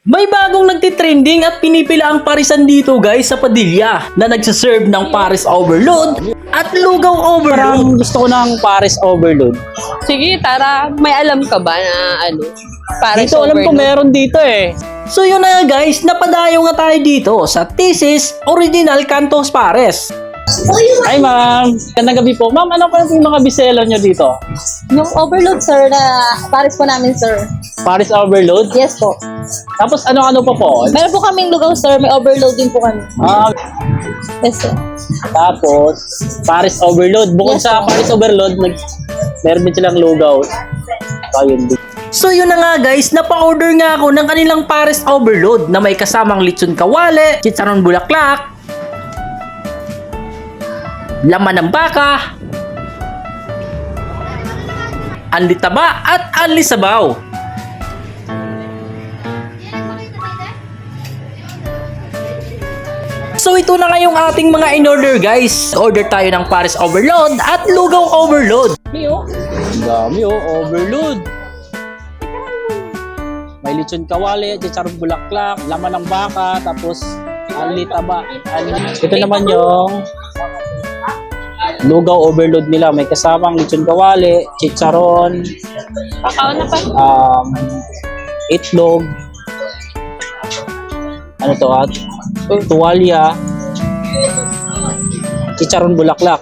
May bagong nagtitrending at pinipila ang parisan dito guys sa Padilla na nagsaserve ng Paris Overload at Lugaw Overload. Parang gusto ko ng Paris Overload. Sige, tara. May alam ka ba na ano? Para Dito alam ko meron dito eh. So yun na nga guys, napadayo nga tayo dito sa Thesis Original Cantos Pares. Ay ma'am, gandang gabi po. Ma'am, ano pa yung mga biselo nyo dito? Yung overload, sir, na pares po namin, sir. Paris Overload? Yes po. Tapos ano-ano pa po? Meron po kaming lugaw, sir. May overload din po kami. Ah, Yes, sir. tapos Paris Overload. Bukod Yes, sa po. Paris Overload, meron din silang lugaw. Ayun din. So yun na nga guys, napa-order nga ako ng kanilang Paris Overload na may kasamang lechon kawale, chicharon bulaklak, laman ng baka, anli taba at anli sabaw. So ito na nga yung ating mga in-order guys. Order tayo ng Paris Overload at Lugaw Overload. Ang dami oh, Overload. May lechon kawali, chicharon bulaklak, laman ng baka, tapos anli taba. Ito naman yung Lugaw Overload nila. May kasamang lechon kawali, chicharon, Kakao na pa. itlog, ano to at tuwalya, chicharon bulaklak.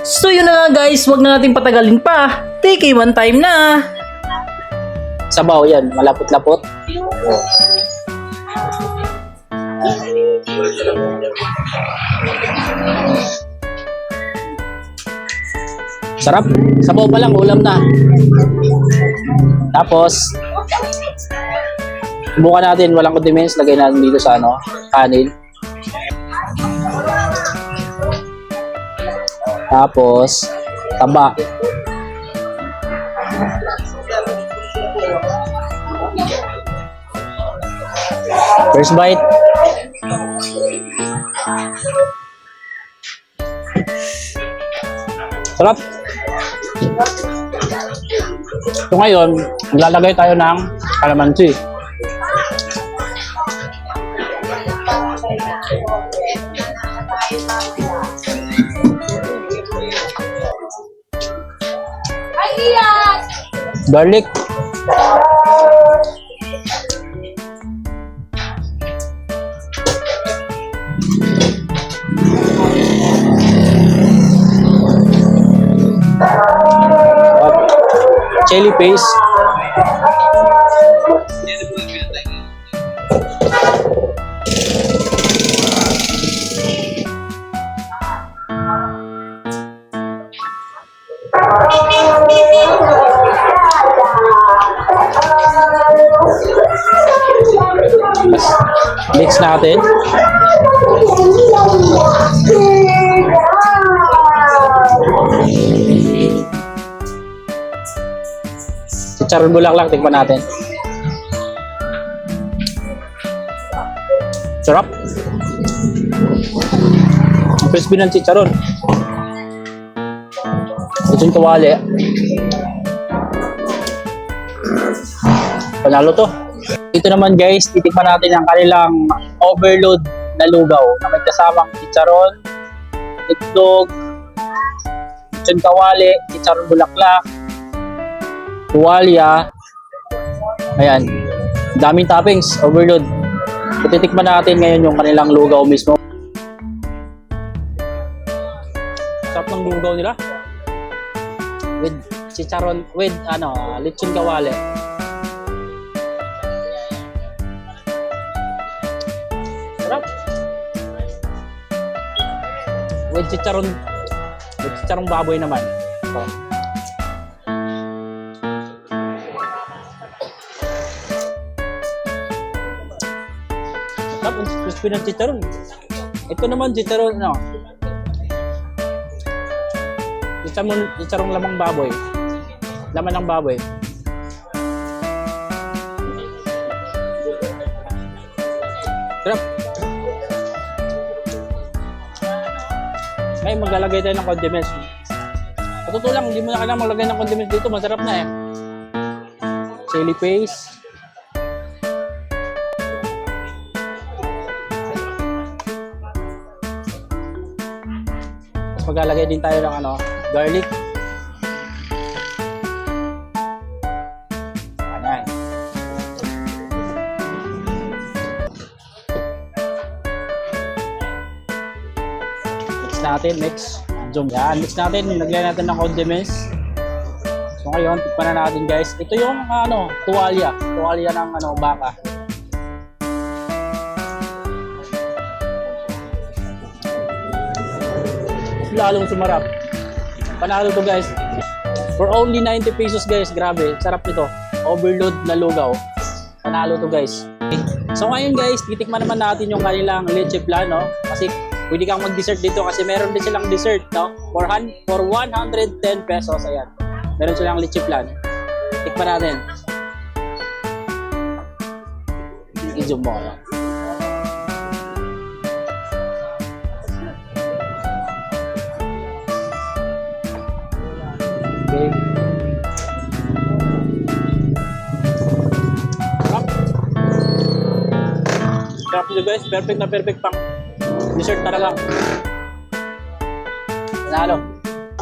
So yun na nga guys, wag na natin patagalin pa. Take one time na. Sabaw yan, malapot-lapot. Sarap. Sabaw pa lang, ulam na. Tapos, subukan natin, walang condiments, lagay natin dito sa ano, kanin. Tapos, taba. First bite. Sarap. So ngayon, maglalagay tayo ng kalamansi. Garlic. Chili paste. Mix natin. Chicharon bulaklak, tikman natin. Sarap. Ang crispy ng chicharon. Lechon kawali. Panalo to. Dito naman guys, titikman natin ang kanilang overload na lugaw na may kasamang chicharon, itlog, lechon kawali, chicharon bulaklak, tuwalya. Ayan. Daming toppings, overload. Titikman natin ngayon yung kanilang lugaw mismo. Sarap ng lugaw nila. With chicharon, with lechon kawali. Sarap. With chicharong baboy naman. So, sarap, ang crispy ng chicharon. Ito naman chicharon, chicharong lamang baboy. Laman ng baboy. Sarap. Ngayon maglalagay tayo ng condiments. Totoo lang, hindi mo na kailangan maglagay ng condiments dito. Masarap na eh. Chili paste. maglalagay din tayo ng ano, garlic. Ayan. Mix natin, mix. Zoom yan. Mix natin, naglagay natin ng condiments. So ngayon, tikman na natin guys. Ito yung ano, tuwalya. Tuwalya ng ano, baka. Lalong sumarap. Panalo to guys. For only 90 pesos guys. Grabe, sarap nito. Overload na lugaw. Panalo to guys. So ngayon guys, titikman naman natin yung kanilang leche flan, no? Kasi pwede kang mag-dessert dito kasi meron din silang dessert, no? For 110 pesos, ayan. Meron silang leche flan. Tikman natin. I-zoom mo. Okay. Sarap nito guys. Perfect na perfect pang dessert talaga. Panalo.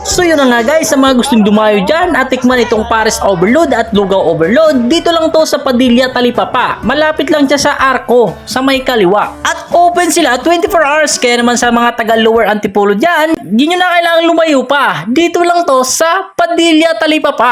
So yun na nga guys, sa mga gustong dumayo dyan at tikman itong Paris Overload at Lugaw Overload, dito lang to sa Padilla, Talipapa. Malapit lang siya sa Arco, sa may kaliwa. At open sila 24 hours, kaya naman sa mga taga Lower Antipolo dyan, di nyo na kailangang lumayo pa. Dito lang to sa Padilla, Talipapa.